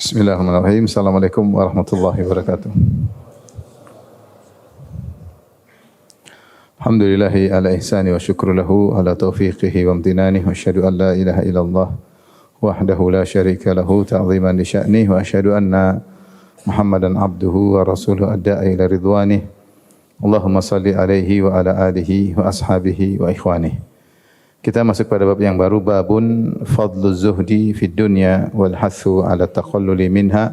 Bismillahirrahmanirrahim. Assalamualaikum warahmatullahi wabarakatuh. Alhamdulillahi ala ihsani wa syukru lahu ala taufiqihi wa amtinani wa asyhadu an la ilaha illallah wahdahu la syarika lahu ta'ziman li sya'nih wa asyhadu anna Muhammadan abduhu wa rasuluhu adda'a ila ridwanih. Allahumma salli alaihi wa ala alihi wa ashabihi wa ikhwanih. Kita masuk pada bab yang baru, babun fadlu zuhdi fid dunya wal hathu ala taqalluli minha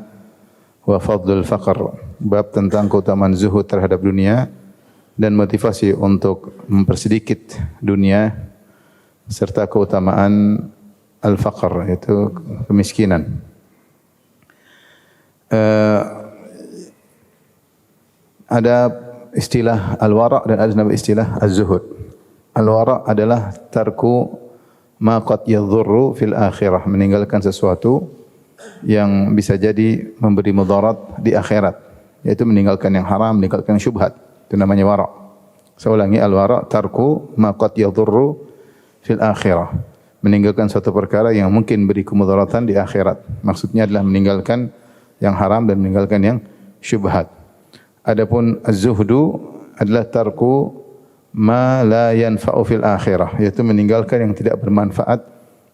wa fadlul faqr. Bab tentang keutamaan zuhud terhadap dunia dan motivasi untuk mempersedikit dunia serta keutamaan al-faqr, yaitu kemiskinan. Ada istilah al-wara' dan ada istilah az-zuhud. Al-wara' adalah tarku ma qad yadhurru fil akhirah, meninggalkan sesuatu yang bisa jadi memberi mudarat di akhirat, yaitu meninggalkan yang haram, meninggalkan yang syubhat. Itu namanya wara'. Saya ulangi, al-wara' tarku ma qad yadhurru fil akhirah, meninggalkan suatu perkara yang mungkin beri kemudaratan di akhirat. Maksudnya adalah meninggalkan yang haram dan meninggalkan yang syubhat. Adapun az-zuhdu adalah tarku ma la yanfa'u fil akhirah, yaitu meninggalkan yang tidak bermanfaat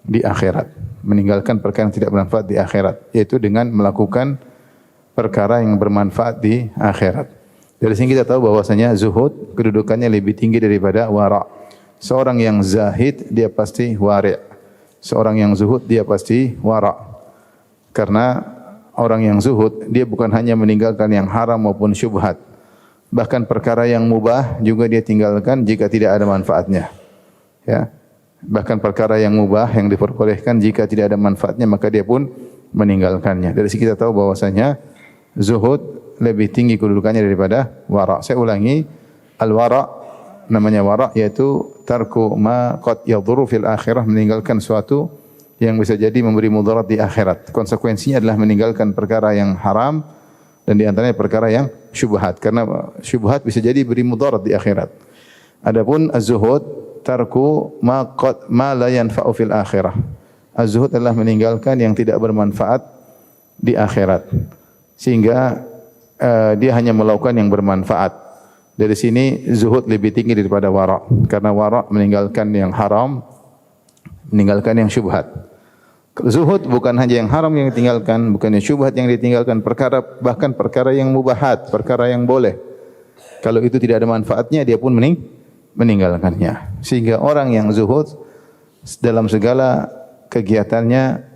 di akhirat. Meninggalkan perkara yang tidak bermanfaat di akhirat, yaitu dengan melakukan perkara yang bermanfaat di akhirat. Dari sini kita tahu bahwasanya zuhud kedudukannya lebih tinggi daripada wara'. Seorang yang zahid dia pasti wari'. Seorang yang zuhud dia pasti wara'. Karena orang yang zuhud dia bukan hanya meninggalkan yang haram maupun syubhat, bahkan perkara yang mubah juga dia tinggalkan jika tidak ada manfaatnya. Ya. Bahkan perkara yang mubah yang diperbolehkan jika tidak ada manfaatnya maka dia pun meninggalkannya. Dari sini kita tahu bahwasanya zuhud lebih tinggi kedudukannya daripada wara'. Saya ulangi, al-wara' namanya wara' yaitu tarku ma qad yadhurru fil akhirah, meninggalkan suatu yang bisa jadi memberi mudarat di akhirat. Konsekuensinya adalah meninggalkan perkara yang haram dan di antaranya perkara yang syubhat, karena syubhat bisa jadi beri mudarat di akhirat. Adapun az-zuhud tarku ma la yanfa'u fil akhirah. Az-zuhud adalah meninggalkan yang tidak bermanfaat di akhirat, sehingga dia hanya melakukan yang bermanfaat. Dari sini zuhud lebih tinggi daripada wara', karena wara' meninggalkan yang haram, meninggalkan yang syubhat. Zuhud bukan hanya yang haram yang ditinggalkan, bukan yang syubhat yang ditinggalkan, bahkan perkara yang mubahat, perkara yang boleh. Kalau itu tidak ada manfaatnya, dia pun meninggalkannya. Sehingga orang yang zuhud dalam segala kegiatannya,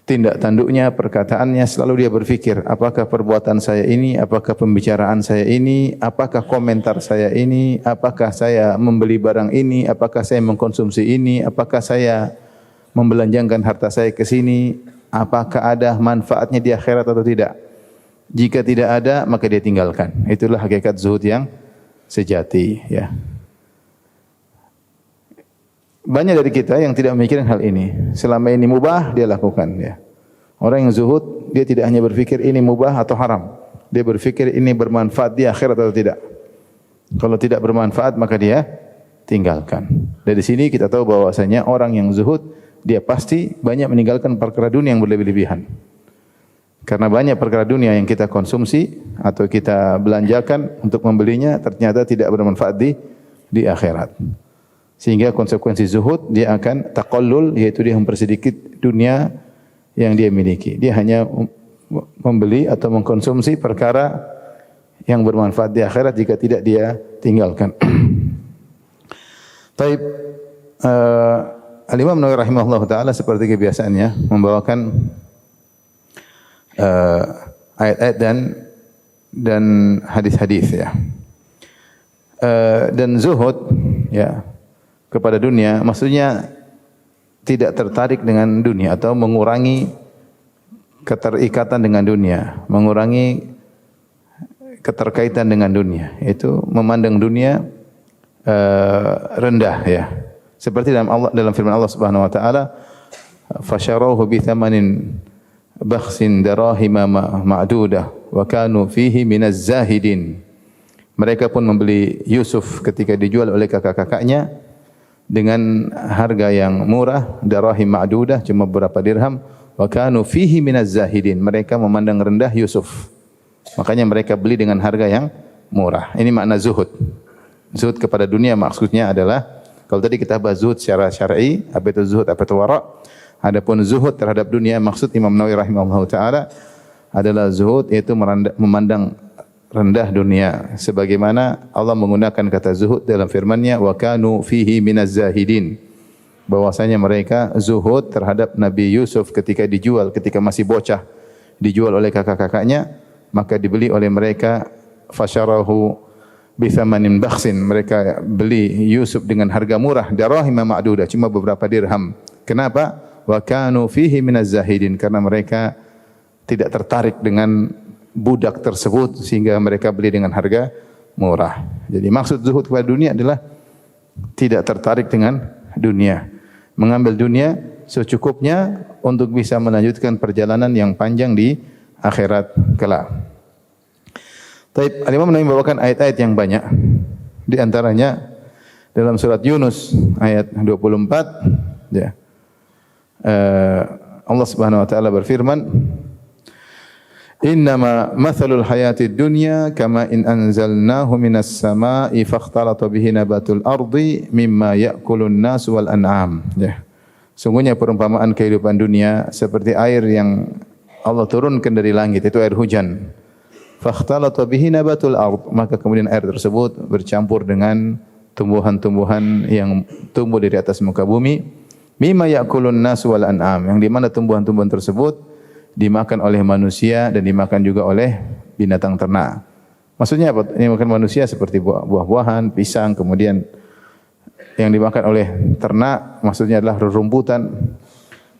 tindak tanduknya, perkataannya, selalu dia berpikir, apakah perbuatan saya ini, apakah pembicaraan saya ini, apakah komentar saya ini, apakah saya membeli barang ini, apakah saya mengkonsumsi ini, apakah saya membelanjakan harta saya ke sini, apakah ada manfaatnya di akhirat atau tidak. Jika tidak ada, maka dia tinggalkan. Itulah hakikat zuhud yang sejati, ya. Banyak dari kita yang tidak memikirkan hal ini. Selama ini mubah dia lakukan, ya. Orang yang zuhud dia tidak hanya berpikir ini mubah atau haram. Dia berpikir ini bermanfaat di akhirat atau tidak. Kalau tidak bermanfaat maka dia tinggalkan. Dari sini kita tahu bahwasanya orang yang zuhud dia pasti banyak meninggalkan perkara dunia yang berlebih-lebihan. Karena banyak perkara dunia yang kita konsumsi atau kita belanjakan untuk membelinya ternyata tidak bermanfaat di akhirat. Sehingga konsekuensi zuhud dia akan taqallul, yaitu dia mempersedikit dunia yang dia miliki. Dia hanya membeli atau mengkonsumsi perkara yang bermanfaat di akhirat, jika tidak dia tinggalkan. Taib, Al-Imam Nawawi rahimahullah ta'ala seperti kebiasaannya membawakan ayat-ayat dan hadis-hadis, ya. Dan zuhud, ya, kepada dunia maksudnya tidak tertarik dengan dunia atau mengurangi keterikatan dengan dunia, mengurangi keterkaitan dengan dunia, yaitu memandang dunia rendah, ya. Seperti dalam firman Allah Subhanahu wa taala, "Fasharawhu bi thamanin bakhsin darahima ma'dudah wa kanu fihi minaz zahidin." Mereka pun membeli Yusuf ketika dijual oleh kakak-kakaknya dengan harga yang murah, darahim ma'dudah, cuma beberapa dirham, Wa kanu fihi minaz zahidin. Mereka memandang rendah Yusuf. Makanya mereka beli dengan harga yang murah. Ini makna zuhud. Zuhud kepada dunia maksudnya adalah, kalau tadi kita bahas zuhud secara syar'i, apa itu zuhud, apa itu wara'. Adapun zuhud terhadap dunia, maksud Imam Nawawi rahimahullah taala adalah zuhud yaitu memandang rendah dunia. Sebagaimana Allah menggunakan kata zuhud dalam firman-Nya, wa kanu fihi minaz zahidin. Bahwasanya mereka zuhud terhadap Nabi Yusuf ketika dijual, ketika masih bocah, dijual oleh kakak-kakaknya, maka dibeli oleh mereka, fasyarahu bithamanin bakhsin. Mereka beli Yusuf dengan harga murah, darahima ma'dudah, cuma beberapa dirham. Kenapa? Wa kanu fihi minaz zahidin, karena mereka tidak tertarik dengan budak tersebut sehingga mereka beli dengan harga murah. Jadi maksud zuhud kepada dunia adalah tidak tertarik dengan dunia. Mengambil dunia secukupnya untuk bisa melanjutkan perjalanan yang panjang di akhirat kelak. Taib, Al-Imam Nawawi membawakan ayat-ayat yang banyak. Di antaranya dalam surat Yunus ayat 24, ya. Allah Subhanahu wa taala berfirman, "Innama mathalul hayatid dunya kama in anzalnahu minas sama'i fakhtalata bihi nabatul ardi mimma ya'kulun nas wal an'am." Ya. Sungguhnya perumpamaan kehidupan dunia seperti air yang Allah turunkan dari langit, itu air hujan. Fakhtalata bihi nabatul ard, maka kemudian air tersebut bercampur dengan tumbuhan-tumbuhan yang tumbuh dari atas muka bumi. Mimma ya'kulun nas wal an'am, yang di mana tumbuhan-tumbuhan tersebut dimakan oleh manusia dan dimakan juga oleh binatang ternak. Maksudnya apa? Ini makan manusia seperti buah-buahan, pisang, kemudian yang dimakan oleh ternak maksudnya adalah rerumputan.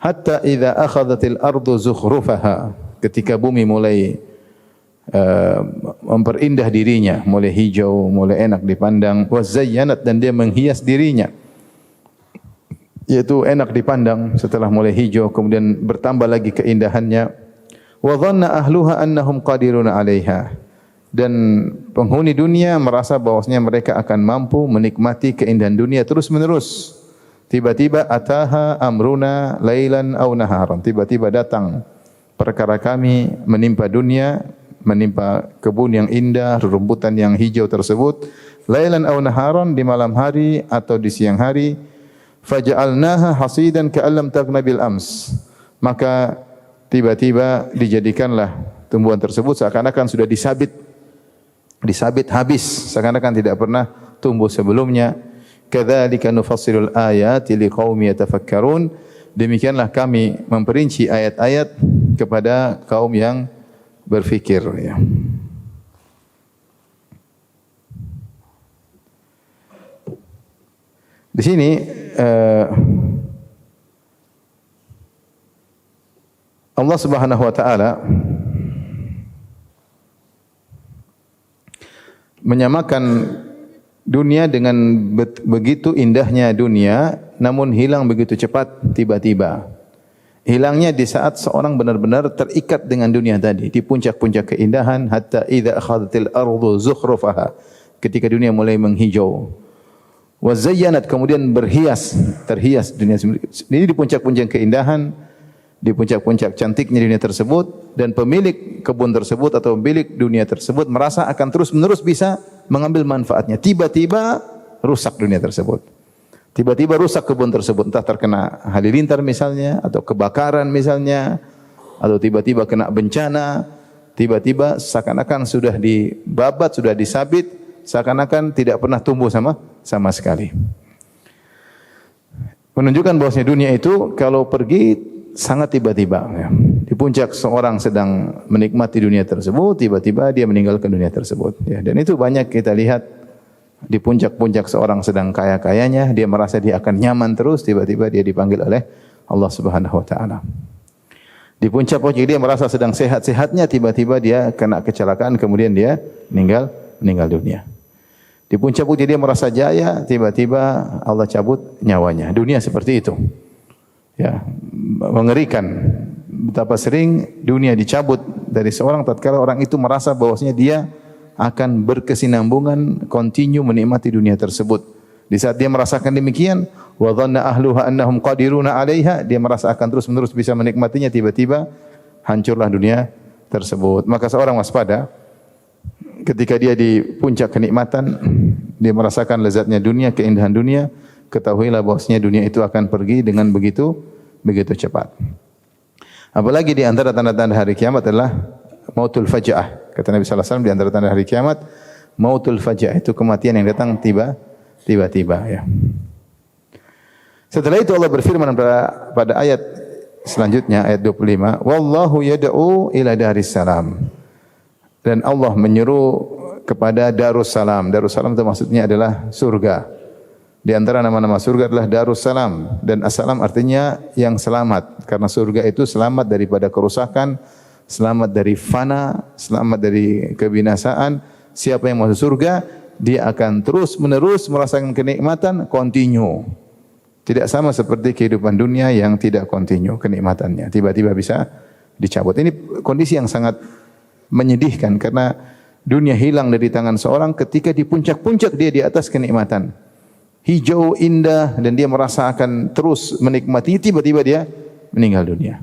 Hatta idza akhadhatil ardu zukhrufaha, ketika bumi mulai memperindah dirinya, mulai hijau, mulai enak dipandang, wa zayyanat, dan dia menghias dirinya, yaitu enak dipandang setelah mulai hijau, kemudian bertambah lagi keindahannya. Wa dhanna ahluha annahum qadiruna 'alaiha, dan penghuni dunia merasa bahwasanya mereka akan mampu menikmati keindahan dunia terus-menerus. Tiba-tiba ataha amruna lailan aw naharan, tiba-tiba datang perkara kami menimpa dunia, menimpa kebun yang indah, rerumputan yang hijau tersebut, lailan aw naharan, di malam hari atau di siang hari. Faja'alnaha hasidan ka'allam taghna bil ams, maka tiba-tiba dijadikanlah tumbuhan tersebut seakan-akan sudah disabit habis, seakan-akan tidak pernah tumbuh sebelumnya. Kadzalika nufassilul ayati liqaumi yatafakkarun, demikianlah kami memperinci ayat-ayat kepada kaum yang berfikir, ya. Di sini Allah Subhanahu wa taala menyamakan dunia dengan begitu indahnya dunia, namun hilang begitu cepat tiba-tiba. Hilangnya di saat seorang benar-benar terikat dengan dunia tadi, di puncak-puncak keindahan, hatta idza akhadhatil ardu zukhrufaha, ketika dunia mulai menghijau. Wa zayyanat, kemudian terhias dunia ini di puncak-puncak keindahan, di puncak-puncak cantiknya dunia tersebut, dan pemilik kebun tersebut atau pemilik dunia tersebut merasa akan terus-menerus bisa mengambil manfaatnya. Tiba-tiba rusak dunia tersebut. Tiba-tiba rusak kebun tersebut, entah terkena halilintar misalnya, atau kebakaran misalnya, atau tiba-tiba kena bencana, tiba-tiba seakan-akan sudah dibabat, sudah disabit, seakan-akan tidak pernah tumbuh sama sekali. Menunjukkan bahwasanya dunia itu kalau pergi sangat tiba-tiba, ya. Di puncak seorang sedang menikmati dunia tersebut, tiba-tiba dia meninggalkan dunia tersebut, ya. Dan itu banyak kita lihat di puncak-puncak seorang sedang kaya-kayanya, dia merasa dia akan nyaman terus, tiba-tiba dia dipanggil oleh Allah Subhanahu wa taala. Di puncak-puncak dia merasa sedang sehat-sehatnya, tiba-tiba dia kena kecelakaan, kemudian dia meninggal dunia. Di puncak-puncak dia merasa jaya, tiba-tiba Allah cabut nyawanya. Dunia seperti itu. Ya, mengerikan. Betapa sering dunia dicabut dari seorang tatkala orang itu merasa bahwasanya dia akan berkesinambungan, continue menikmati dunia tersebut Di saat dia merasakan demikian, wa dhanna ahluha annahum qadiruna 'alaiha, dia merasa akan terus-menerus bisa menikmatinya, tiba-tiba hancurlah dunia tersebut. Maka seorang waspada ketika dia di puncak kenikmatan, dia merasakan lezatnya dunia, keindahan dunia, ketahuilah bahwasanya dunia itu akan pergi dengan begitu cepat. Apalagi di antara tanda-tanda hari kiamat adalah mautul faja'ah. Kata Nabi sallallahu alaihi wasallam, di antara tanda hari kiamat mautul faja'ah, itu kematian yang datang tiba-tiba ya. Setelah itu Allah berfirman pada ayat selanjutnya, ayat 25, wallahu yad'u ila daris salam. Dan Allah menyeru kepada Darussalam. Darussalam itu maksudnya adalah surga. Di antara nama-nama surga adalah Darussalam, dan assalam artinya yang selamat, karena surga itu selamat daripada kerusakan, selamat dari fana, selamat dari kebinasaan. Siapa yang masuk surga, dia akan terus-menerus merasakan kenikmatan continue. Tidak sama seperti kehidupan dunia yang tidak continue kenikmatannya, tiba-tiba bisa dicabut. Ini kondisi yang sangat menyedihkan, karena dunia hilang dari tangan seorang ketika di puncak-puncak dia di atas kenikmatan. Hijau, indah, dan dia merasa akan terus menikmati, tiba-tiba dia meninggal dunia.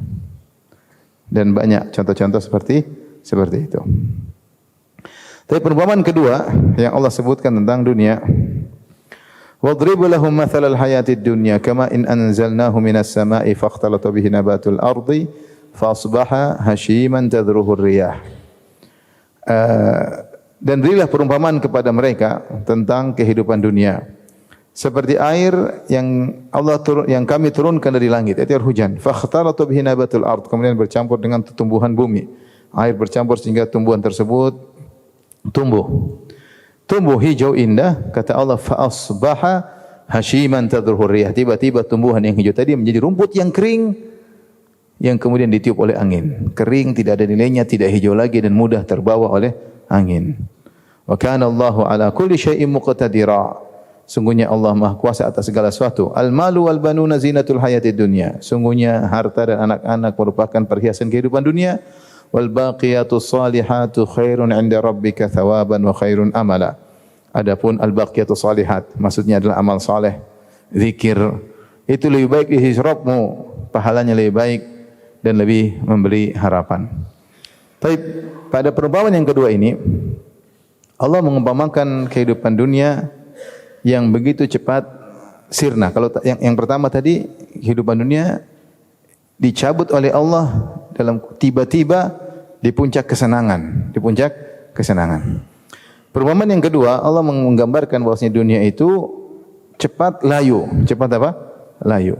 Dan banyak contoh-contoh seperti itu. Tapi perumpamaan kedua yang Allah sebutkan tentang dunia, wadribu lahum mathalal hayatid dunya kama in anzalnahu minas sama'i fakhtalata bihi nabatul ardi fa asbaha hashiman tadruhu ar-riyah. Dan berilah perumpamaan kepada mereka tentang kehidupan dunia seperti air yang kami turunkan dari langit, itu air hujan. Fakhtalata bihi nabatul ard, kemudian bercampur dengan tumbuhan bumi. Air bercampur sehingga tumbuhan tersebut tumbuh hijau indah. Kata Allah, fa asbaha hashiman tadruhu ar-riyah, tiba-tiba tumbuhan yang hijau tadi menjadi rumput yang kering yang kemudian ditiup oleh angin. Kering, tidak ada nilainya, tidak hijau lagi dan mudah terbawa oleh angin. Wa kana Allahu ala kulli syai'in muqtadira. Sungguhnya Allah Maha Kuasa atas segala sesuatu. Al-malu wal banuna zinatul hayatid dunya. Sungguhnya harta dan anak-anak merupakan perhiasan kehidupan dunia. Wal baqiyatus salihatu khairun 'inda rabbika thawaban wa khairun amala. Adapun al-baqiyatus salihat maksudnya adalah amal saleh, zikir. Itu lebih baik di sisi Rabbmu, pahalanya lebih baik dan lebih memberi harapan. Tapi pada perumpamaan yang kedua ini, Allah mengumpamakan kehidupan dunia yang begitu cepat sirna. Kalau yang pertama tadi, kehidupan dunia dicabut oleh Allah dalam tiba-tiba di puncak kesenangan, Perumpamaan yang kedua, Allah menggambarkan bahwasanya dunia itu cepat layu. Cepat apa? Layu.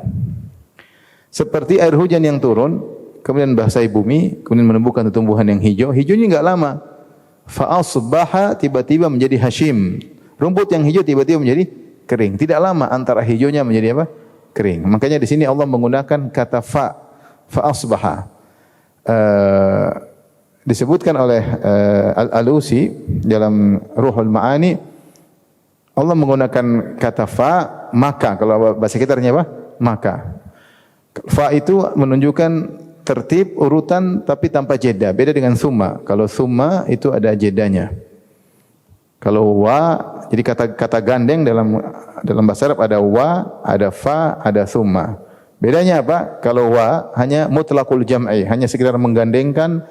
Seperti air hujan yang turun, kemudian basahi bumi, kemudian menumbuhkan tumbuhan yang hijau. Hijaunya enggak lama. Fa asbaha, tiba-tiba menjadi hashim. Rumput yang hijau tiba-tiba menjadi kering. Tidak lama antara hijaunya menjadi apa? Kering. Makanya di sini Allah menggunakan kata fa asbaha. Disebutkan oleh Al-Alusi dalam Ruhul Ma'ani, Allah menggunakan kata fa, maka. Kalau bahasa kita artinya apa? Maka. Fa itu menunjukkan tertib, urutan, tapi tanpa jeda. Beda dengan summa. Kalau summa itu ada jedanya. Kalau wa, jadi kata gandeng dalam bahasa Arab ada wa, ada fa, ada summa. Bedanya apa? Kalau wa hanya mutlaqul jam'i, hanya sekedar menggandengkan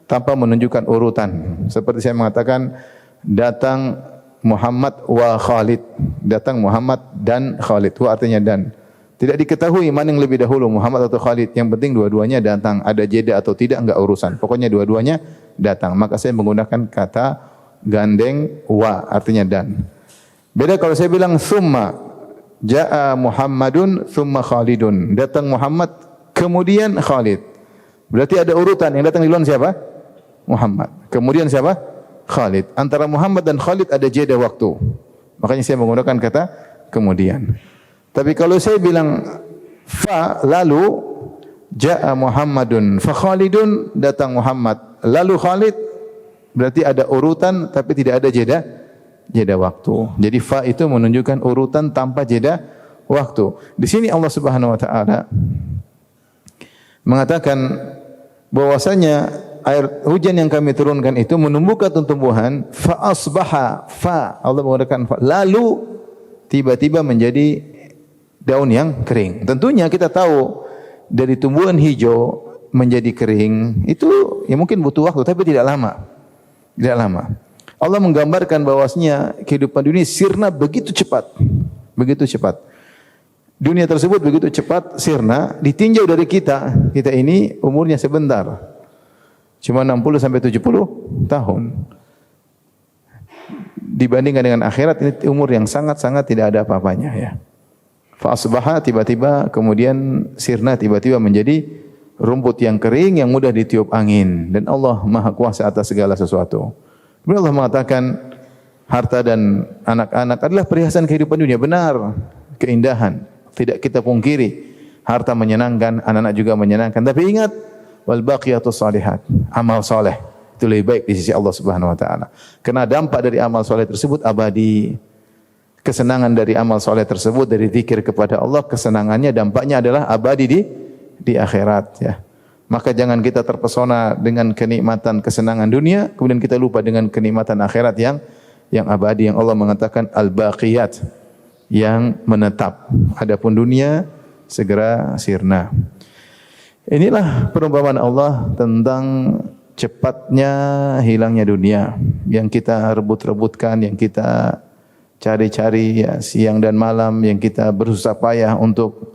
tanpa menunjukkan urutan. Seperti saya mengatakan, datang Muhammad wa Khalid. Datang Muhammad dan Khalid. Wa artinya dan. Tidak diketahui mana yang lebih dahulu, Muhammad atau Khalid. Yang penting dua-duanya datang. Ada jeda atau tidak, enggak urusan. Pokoknya dua-duanya datang. Maka saya menggunakan kata gandeng wa, artinya dan. Beda kalau saya bilang summa. Ja'a Muhammadun summa Khalidun. Datang Muhammad, kemudian Khalid. Berarti ada urutan. Yang datang duluan siapa? Muhammad. Kemudian siapa? Khalid. Antara Muhammad dan Khalid ada jeda waktu. Makanya saya menggunakan kata kemudian. Tapi kalau saya bilang fa, lalu ja'a Muhammadun fa Khalidun, datang Muhammad lalu Khalid, berarti ada urutan tapi tidak ada jeda waktu. Jadi fa itu menunjukkan urutan tanpa jeda waktu. Di sini Allah Subhanahu wa taala mengatakan bahwasanya air hujan yang kami turunkan itu menumbuhkan tumbuhan, fa asbaha, fa Allah menggunakan fa, lalu tiba-tiba menjadi daun yang kering. Tentunya kita tahu dari tumbuhan hijau menjadi kering itu ya mungkin butuh waktu tapi tidak lama. Tidak lama. Allah menggambarkan bahwasanya kehidupan dunia sirna begitu cepat. Begitu cepat. Dunia tersebut begitu cepat sirna ditinjau dari kita. Kita ini umurnya sebentar. Cuma 60 sampai 70 tahun. Dibandingkan dengan akhirat ini umur yang sangat-sangat tidak ada apa-apanya ya. Fa asbaha tiba-tiba kemudian sirna tiba-tiba menjadi rumput yang kering yang mudah ditiup angin dan Allah Maha Kuasa atas segala sesuatu. Kemudian Allah mengatakan harta dan anak-anak adalah perhiasan kehidupan dunia. Benar, keindahan. Tidak kita pungkiri. Harta menyenangkan, anak-anak juga menyenangkan. Tapi ingat, wal baqiyatus shalihat, amal soleh. Itu lebih baik di sisi Allah Subhanahu wa taala. Karena dampak dari amal soleh tersebut abadi. Kesenangan dari amal soleh tersebut, dari zikir kepada Allah, kesenangannya, dampaknya adalah abadi di akhirat ya. Maka jangan kita terpesona dengan kenikmatan kesenangan dunia, kemudian kita lupa dengan kenikmatan akhirat yang abadi, yang Allah mengatakan al-baqiyat, yang menetap. Adapun dunia segera sirna. Inilah perumpamaan Allah tentang cepatnya hilangnya dunia yang kita rebut-rebutkan, yang kita cari-cari ya, siang dan malam, yang kita berusaha payah untuk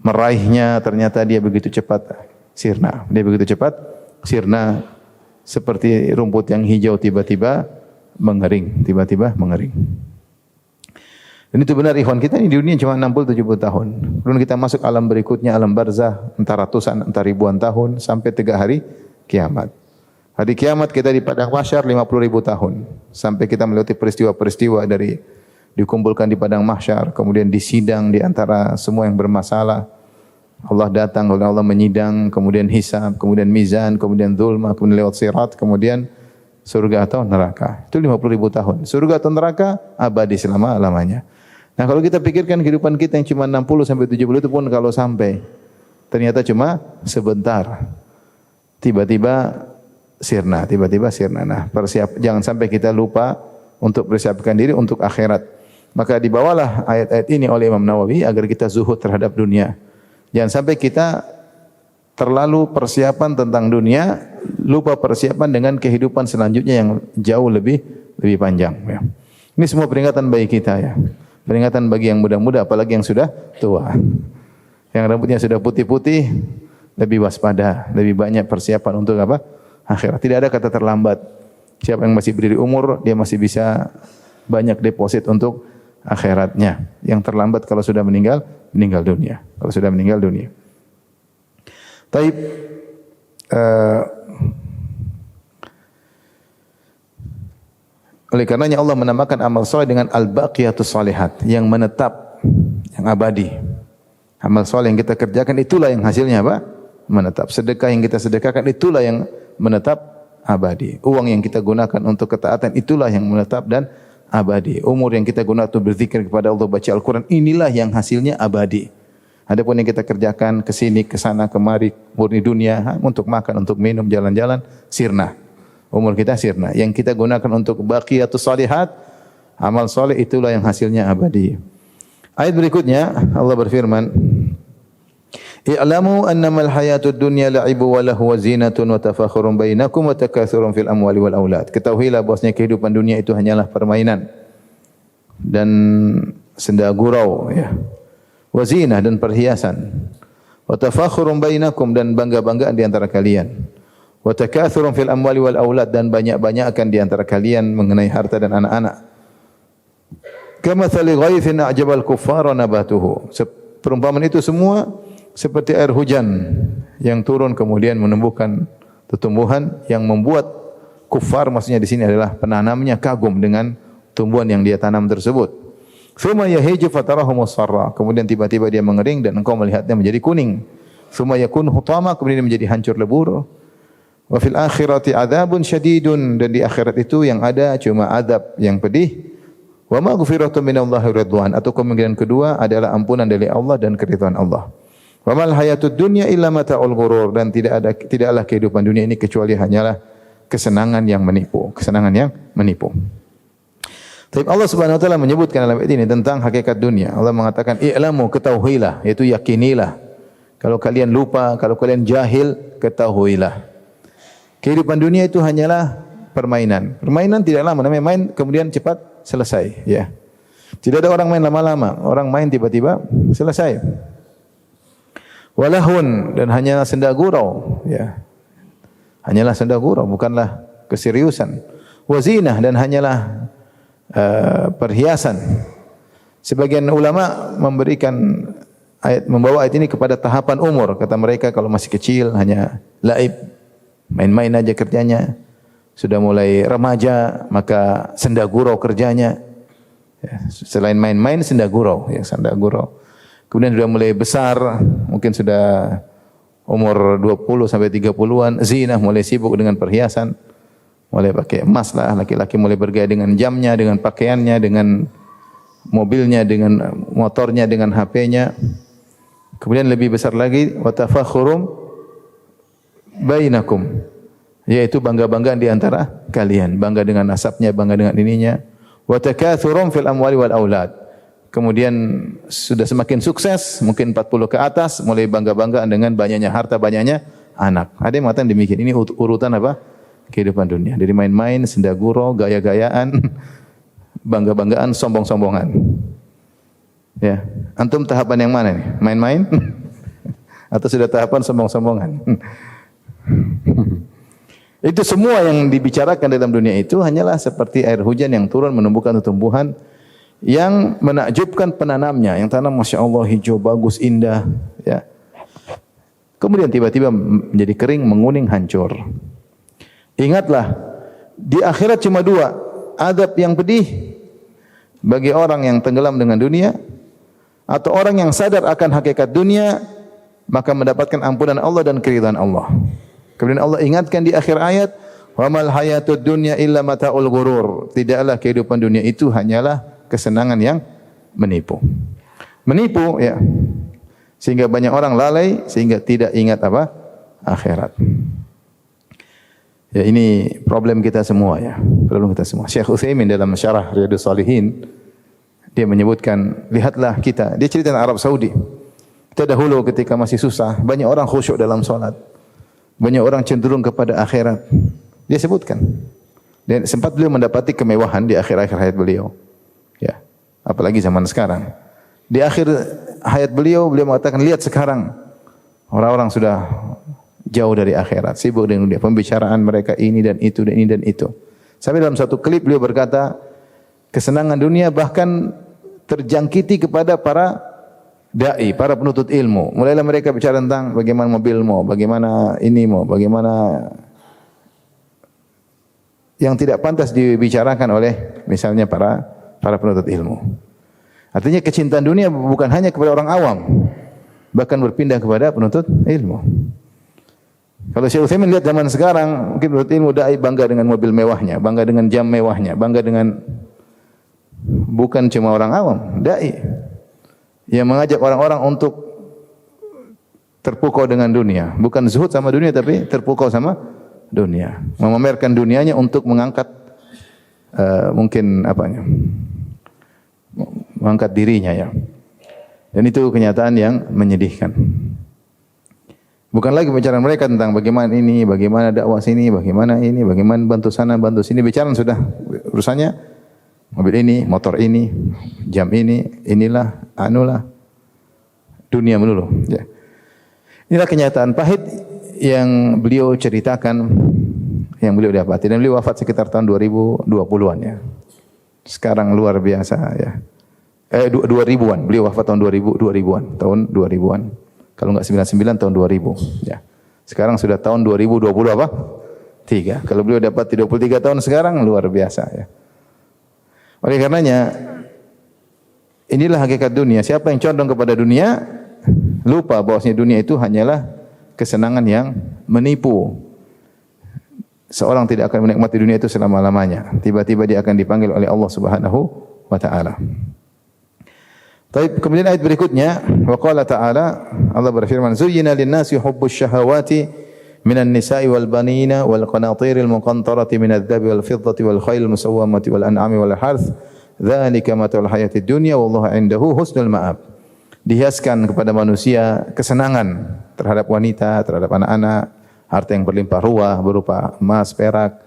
meraihnya, ternyata dia begitu cepat sirna. Dia begitu cepat sirna seperti rumput yang hijau tiba-tiba mengering, tiba-tiba mengering. Dan itu benar ikhwan, kita ini di dunia cuma 60-70 tahun. Kemudian kita masuk alam berikutnya, alam barzah, entah ratusan, entah ribuan tahun sampai 3 hari kiamat. Hari kiamat kita di padang mahsyar 50.000 tahun sampai kita melewati peristiwa-peristiwa dari dikumpulkan di padang mahsyar, kemudian disidang di antara semua yang bermasalah. Allah datang, Allah menyidang, kemudian hisab, kemudian mizan, kemudian zulmah, kemudian lewat sirat, kemudian surga atau neraka. Itu 50.000 tahun. Surga atau neraka abadi selama-lamanya. Nah, kalau kita pikirkan kehidupan kita yang cuma 60 sampai 70 itu pun kalau sampai ternyata cuma sebentar. Tiba-tiba sirna, tiba-tiba sirna. Nah, jangan sampai kita lupa untuk persiapkan diri untuk akhirat. Maka dibawalah ayat-ayat ini oleh Imam Nawawi agar kita zuhud terhadap dunia. Jangan sampai kita terlalu persiapan tentang dunia, lupa persiapan dengan kehidupan selanjutnya yang jauh lebih panjang. Ya. Ini semua peringatan bagi kita ya. Peringatan bagi yang muda-muda, apalagi yang sudah tua. Yang rambutnya sudah putih-putih, lebih waspada, lebih banyak persiapan untuk apa? Akhirat. Tidak ada kata terlambat. Siapa yang masih berdiri umur, dia masih bisa banyak deposit untuk akhiratnya. Yang terlambat kalau sudah meninggal dunia. Kalau sudah meninggal dunia. Taib, oleh karenanya Allah menamakan amal soleh dengan al-baqiyatus shalihat, yang menetap, yang abadi. Amal soleh yang kita kerjakan itulah yang hasilnya apa? Menetap. Sedekah yang kita sedekahkan itulah yang menetap, abadi. Uang yang kita gunakan untuk ketaatan itulah yang menetap dan abadi. Umur yang kita gunakan untuk berzikir kepada Allah, baca Al-Quran, inilah yang hasilnya abadi. Adapun yang kita kerjakan ke sini, ke sana, kemari, murni dunia, untuk makan, untuk minum, jalan-jalan, sirna. Umur kita sirna. Yang kita gunakan untuk baqiyatus shalihat, amal soleh, itulah yang hasilnya abadi. Ayat berikutnya Allah berfirman, "I'lamu annamal hayatud dunya la'ibu wa lahu wa zinatun wa tafakhurun bainakum wa takatsurun fil amwali wal aulad." Ketahuilah bahwasanya kehidupan dunia itu hanyalah permainan dan senda gurau ya. Wa zinah dan perhiasan. Wa tafakhurun bainakum dan bangga-banggaan di antara kalian. Wa takatsurun fil amwali wal aulad dan banyak-banyakkan di antara kalian mengenai harta dan anak-anak. Kamathali ghaithin a'jabal kuffara nabatuhu. Perumpamaan itu semua seperti air hujan yang turun kemudian menumbuhkan tumbuhan yang membuat kufar, maksudnya di sini adalah penanamnya, kagum dengan tumbuhan yang dia tanam tersebut. Tsumma yahiju fatarahu musfarra. Kemudian tiba-tiba dia mengering dan engkau melihatnya menjadi kuning. Tsumma yakun hutama, kemudian dia menjadi hancur lebur. Wa fil akhirati adzabun syadidun, dan di akhirat itu yang ada cuma azab yang pedih. Wa maghfiratun minallahi ridwan, atau kemungkinan kedua adalah ampunan dari Allah dan keridhaan Allah. Wa mal hayatud dunya illa mata'ul ghurur, dan tidaklah kehidupan dunia ini kecuali hanyalah kesenangan yang menipu, kesenangan yang menipu. Tapi Allah Subhanahu wa taala menyebutkan dalam ayat ini tentang hakikat dunia. Allah mengatakan, "I'lamu, ketahuilah," yaitu yakinilah. Kalau kalian lupa, kalau kalian jahil, ketahuilah. Kehidupan dunia itu hanyalah permainan. Permainan tidak lama, namanya main kemudian cepat selesai, ya. Tidak ada orang main lama-lama, orang main tiba-tiba selesai. Walahun, dan hanyalah senda gurau, ya. Hanyalah senda gurau, bukanlah keseriusan. Wazinah, dan hanyalah perhiasan. Sebagian ulama membawa ayat ini kepada tahapan umur. Kata mereka kalau masih kecil hanya laib, main-main aja kerjanya. Sudah mulai remaja maka senda gurau kerjanya. Ya, selain main-main senda gurau, ya senda gurau. Kemudian sudah mulai besar, mungkin sudah umur 20 sampai 30-an, zinah, mulai sibuk dengan perhiasan. Mulai pakai emas lah, laki-laki mulai bergaya dengan jamnya, dengan pakaiannya, dengan mobilnya, dengan motornya, dengan HP-nya. Kemudian lebih besar lagi, wa tafakhurum bainakum, yaitu bangga-banggaan di antara kalian, bangga dengan nasabnya, bangga dengan ininya. Wa takatsurum fil amwali wal aulad. Kemudian sudah semakin sukses, mungkin 40 ke atas, mulai bangga-banggaan dengan banyaknya harta, banyaknya anak. Ada yang mengatakan demikian. Ini urutan apa? Kehidupan dunia. Dari main-main, senda gurau, gaya-gayaan, bangga-banggaan, sombong-sombongan. Ya, antum tahapan yang mana nih? Main-main atau sudah tahapan sombong-sombongan? Itu semua yang dibicarakan dalam dunia itu hanyalah seperti air hujan yang turun menumbuhkan tumbuhan yang menakjubkan penanamnya, yang tanam Masya Allah hijau, bagus, indah, ya. Kemudian tiba-tiba menjadi kering, menguning, hancur. Ingatlah, di akhirat cuma dua, adab yang pedih bagi orang yang tenggelam dengan dunia, atau orang yang sadar akan hakikat dunia, maka mendapatkan ampunan Allah dan keridhaan Allah. Kemudian Allah ingatkan di akhir ayat, "Wa mal hayatud dunya illa mata'ul ghurur." Tidaklah kehidupan dunia itu hanyalah kesenangan yang menipu. Menipu, ya. Sehingga banyak orang lalai, sehingga tidak ingat apa? Akhirat. Ya, ini problem kita semua, ya. Problem kita semua. Syekh Utsaimin dalam syarah Riyadhus Shalihin dia menyebutkan, lihatlah kita, dia cerita tentang Arab Saudi. Kita dahulu ketika masih susah, banyak orang khusyuk dalam salat. Banyak orang cenderung kepada akhirat. Dia sebutkan. Dan sempat beliau mendapati kemewahan di akhir-akhir hayat beliau. Ya, apalagi zaman sekarang. Di akhir hayat beliau mengatakan, lihat sekarang orang-orang sudah jauh dari akhirat, sibuk dengan dunia. Pembicaraan mereka ini dan itu dan ini dan itu. Sampai dalam satu klip beliau berkata, kesenangan dunia bahkan terjangkiti kepada para dai, para penuntut ilmu. Mulailah mereka bicara tentang bagaimana mobilmu, bagaimana inimu, bagaimana yang tidak pantas dibicarakan oleh misalnya para penuntut ilmu. Artinya kecintaan dunia bukan hanya kepada orang awam, bahkan berpindah kepada penuntut ilmu. Kalau Syekh Utsaimin lihat zaman sekarang, mungkin menurut ilmu dai bangga dengan mobil mewahnya, bangga dengan jam mewahnya, bangga dengan, bukan cuma orang awam, dai yang mengajak orang-orang untuk terpukau dengan dunia, bukan zuhud sama dunia tapi terpukau sama dunia, memamerkan dunianya untuk mengangkat mungkin apanya? Mengangkat dirinya, ya. Dan itu kenyataan yang menyedihkan. Bukan lagi bicara mereka tentang bagaimana ini, bagaimana dakwah sini, bagaimana ini, bagaimana bantu sana, bantu sini. Bicara sudah urusannya mobil ini, motor ini, jam ini, inilah, anulah, dunia melulu. Ya. Inilah kenyataan pahit yang beliau ceritakan, yang beliau dapati. Dan beliau wafat sekitar tahun 2020-an, ya. Sekarang luar biasa, ya. 2000-an. Beliau wafat tahun 2000-an, tahun 2000-an. Kalau enggak 99 tahun 2000, ya. Sekarang sudah tahun 2020 apa? 3. Kalau beliau dapat 23 tahun sekarang luar biasa, ya. Oleh karenanya inilah hakikat dunia. Siapa yang condong kepada dunia lupa bahwasanya dunia itu hanyalah kesenangan yang menipu. Seorang tidak akan menikmati dunia itu selama-lamanya. Tiba-tiba dia akan dipanggil oleh Allah Subhanahu wa taala. Baik, kemudian ayat berikutnya, wa qala ta'ala, Allah berfirman, "Zuyyina lin-nasi hubbus syahawati minan nisa'i wal banina wal qanatiril muqantarati minadh-dhahabi wal fiddati wal khailil musawwamati wal an'ami wal harth Dzalika matal hayatid dunya wallahu indahu husnul ma'ab. Dihiaskan kepada manusia kesenangan terhadap wanita, terhadap anak-anak, harta yang berlimpah ruah berupa emas, perak,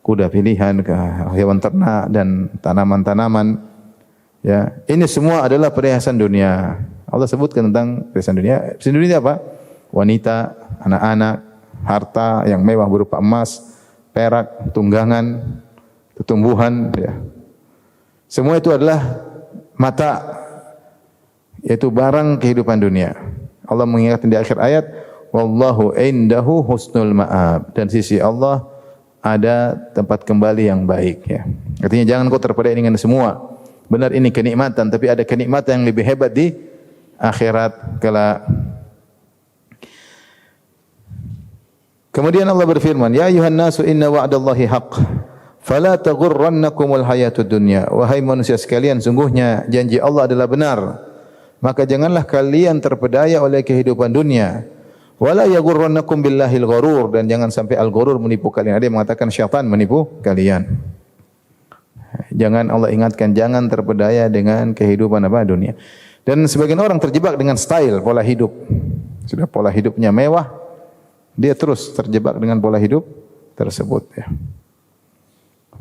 kuda pilihan, hewan ternak dan tanaman-tanaman. Ya, ini semua adalah perhiasan dunia. Allah sebutkan tentang perhiasan dunia. Perhiasan dunia apa? Wanita, anak-anak, harta yang mewah berupa emas, perak, tunggangan, tumbuhan, ya. Semua itu adalah mata, yaitu barang kehidupan dunia. Allah mengingatkan di akhir ayat, wallahu indahu husnul ma'ab, dan sisi Allah ada tempat kembali yang baik, ya. Artinya jangan kau terpedaya dengan semua. Benar ini kenikmatan, tapi ada kenikmatan yang lebih hebat di akhirat kelak. Kemudian Allah berfirman, ya ayuhan nasu inna wa'dallahi haqq. Fala taghurrannakumul hayatud dunya. Wahai manusia sekalian, sungguhnya janji Allah adalah benar. Maka janganlah kalian terpedaya oleh kehidupan dunia. Wala yaghurrannakum billahil gharur, dan jangan sampai al-ghurur menipu kalian. Ada yang mengatakan syaitan menipu kalian. Jangan, Allah ingatkan, jangan terpedaya dengan kehidupan apa dunia. Dan sebagian orang terjebak dengan style, pola hidup. Sudah pola hidupnya mewah, dia terus terjebak dengan pola hidup tersebut, ya.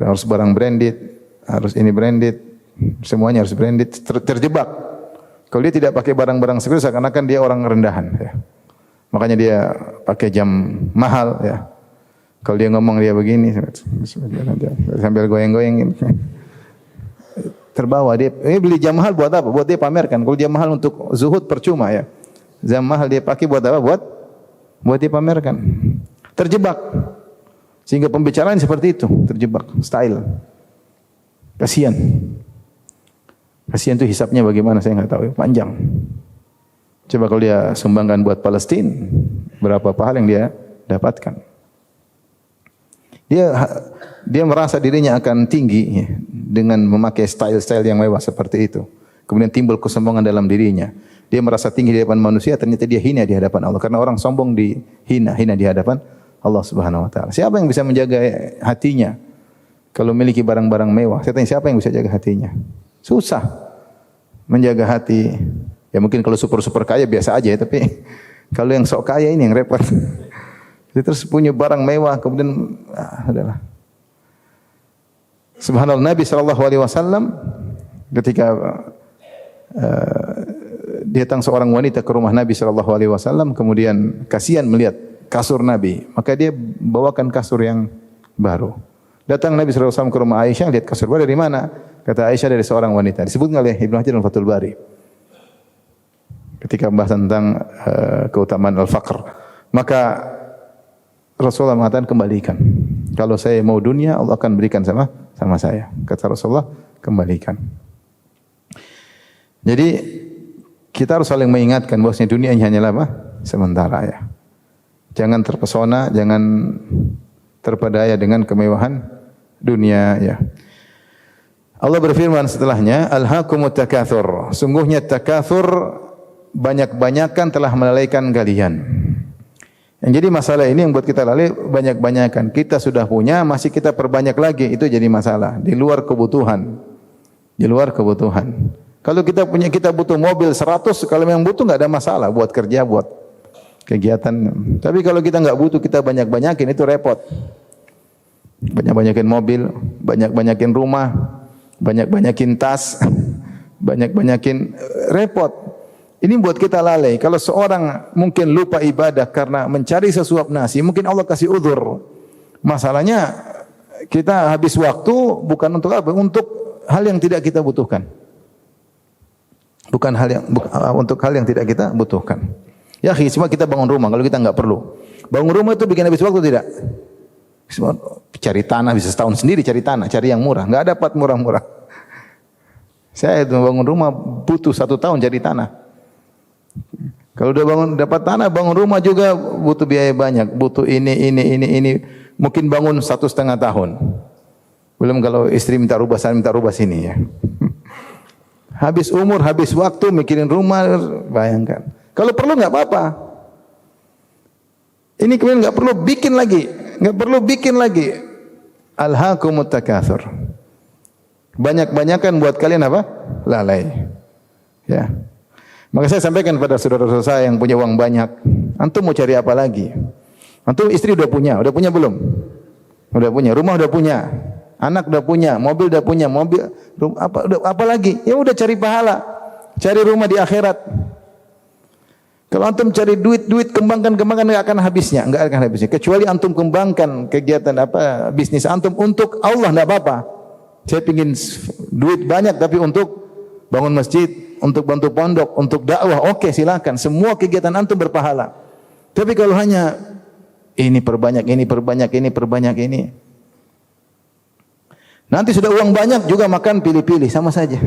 Harus barang branded, harus ini branded, semuanya harus branded, terjebak. Kalau dia tidak pakai barang-barang seperti itu, seakan-akan dia orang rendahan, ya. Makanya dia pakai jam mahal, ya. Kalau dia ngomong dia begini, sambil goyang-goyang, terbawa dia. Beli jam mahal buat apa? Buat dia pamerkan. Kalau jam mahal untuk zuhud percuma, ya. Jam mahal dia pakai buat apa? Buat dia pamerkan. Terjebak. Sehingga pembicaraan seperti itu, terjebak, style. Kasihan. Kasihan itu hisapnya bagaimana saya enggak tahu, panjang. Coba kalau dia sumbangkan buat Palestina, berapa pahala yang dia dapatkan. Dia merasa dirinya akan tinggi, ya, dengan memakai style-style yang mewah seperti itu. Kemudian timbul kesombongan dalam dirinya. Dia merasa tinggi di hadapan manusia, ternyata dia hina di hadapan Allah. Karena orang sombong hina di hadapan Allah Subhanahu wa taala. Siapa yang bisa menjaga hatinya kalau memiliki barang-barang mewah? Saya tanya, siapa yang bisa jaga hatinya? Susah menjaga hati. Ya mungkin kalau super kaya biasa aja ya, tapi kalau yang sok kaya ini yang repot. Jadi terus punya barang mewah, kemudian adalah. Subhanallah, Nabi SAW ketika datang seorang wanita ke rumah Nabi SAW, kemudian kasihan melihat kasur Nabi, maka dia bawakan kasur yang baru. Datang Nabi SAW ke rumah Aisyah, lihat kasur baru, dari mana? Kata Aisyah, dari seorang wanita. Disebutkan oleh Ibnu Hajar dalam Fathul Bari ketika membahas tentang keutamaan al-faqr. Maka Rasulullah mengatakan, kembalikan. Kalau saya mau dunia, Allah akan berikan sama saya. Kata Rasulullah, kembalikan. Jadi kita harus saling mengingatkan bahwasanya dunia ini hanyalah apa? Sementara, ya. Jangan terpesona, jangan terpedaya dengan kemewahan dunia, ya. Allah berfirman setelahnya, alhaakumut takatsur. Sungguhnya takatsur, banyak-banyakan telah melalaikan kalian. Yang jadi masalah ini yang buat kita lalai, banyak-banyakan. Kita sudah punya, masih kita perbanyak lagi, itu jadi masalah. Di luar kebutuhan. Di luar kebutuhan. Kalau kita butuh mobil 100, kalau memang butuh enggak ada masalah buat kerja, buat kegiatan. Tapi kalau kita enggak butuh, kita banyak-banyakin, itu repot. Banyak-banyakin mobil, banyak-banyakin rumah, banyak-banyakin tas, banyak-banyakin, repot. Ini buat kita lalai. Kalau seorang mungkin lupa ibadah karena mencari sesuap nasi, mungkin Allah kasih udzur. Masalahnya kita habis waktu bukan untuk apa? Untuk hal yang tidak kita butuhkan. Untuk hal yang tidak kita butuhkan. Ya, cuma kita bangun rumah kalau kita enggak perlu. Bangun rumah itu bikin habis waktu tidak? Cari tanah bisa setahun sendiri cari tanah, cari yang murah, enggak dapat murah-murah. Saya itu bangun rumah butuh 1 tahun cari tanah. Kalau udah dapat tanah, bangun rumah juga butuh biaya banyak, butuh ini. Mungkin bangun 1,5 tahun. Belum kalau istri minta rubah sana, minta rubah sini, ya. Habis umur, habis waktu mikirin rumah, bayangkan. Kalau perlu enggak apa-apa. Ini kemudian enggak perlu bikin lagi, Alhaakumut takatsur. Banyak-banyakan buat kalian apa? Lalai. Ya. Maka saya sampaikan pada saudara-saudara saya yang punya uang banyak, antum mau cari apa lagi? Antum istri udah punya belum? Udah punya, rumah udah punya, anak udah punya, mobil udah punya, apa lagi? Ya udah cari pahala, cari rumah di akhirat. Kalau antum cari duit kembangkan enggak akan habisnya. Kecuali antum kembangkan kegiatan bisnis antum untuk Allah, enggak apa-apa. Saya pingin duit banyak tapi untuk bangun masjid, untuk bantu pondok, untuk dakwah, oke silakan. Semua kegiatan antum berpahala. Tapi kalau hanya ini perbanyak, nanti sudah uang banyak juga makan pilih-pilih, sama saja.